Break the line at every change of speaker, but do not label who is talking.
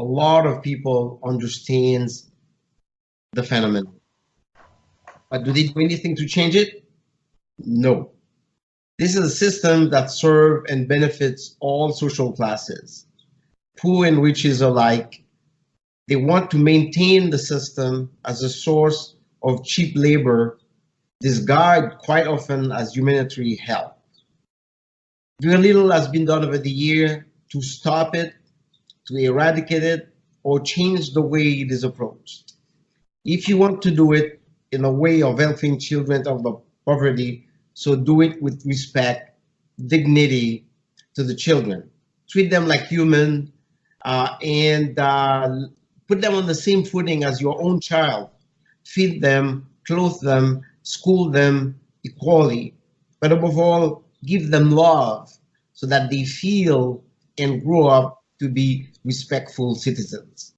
a lot of people understands the phenomenon. But do they do anything to change it? No. This is a system that serves and benefits all social classes, poor and riches alike. They want to maintain the system as a source of cheap labor, disguised quite often as humanitarian help. Very little has been done over the year to stop it, to eradicate it, or change the way it is approached. If you want to do it in a way of helping children out of poverty, so do it with respect, dignity to the children. Treat them like human and put them on the same footing as your own child. Feed them, clothe them, school them equally, but above all, give them love so that they feel and grow up to be respectful citizens.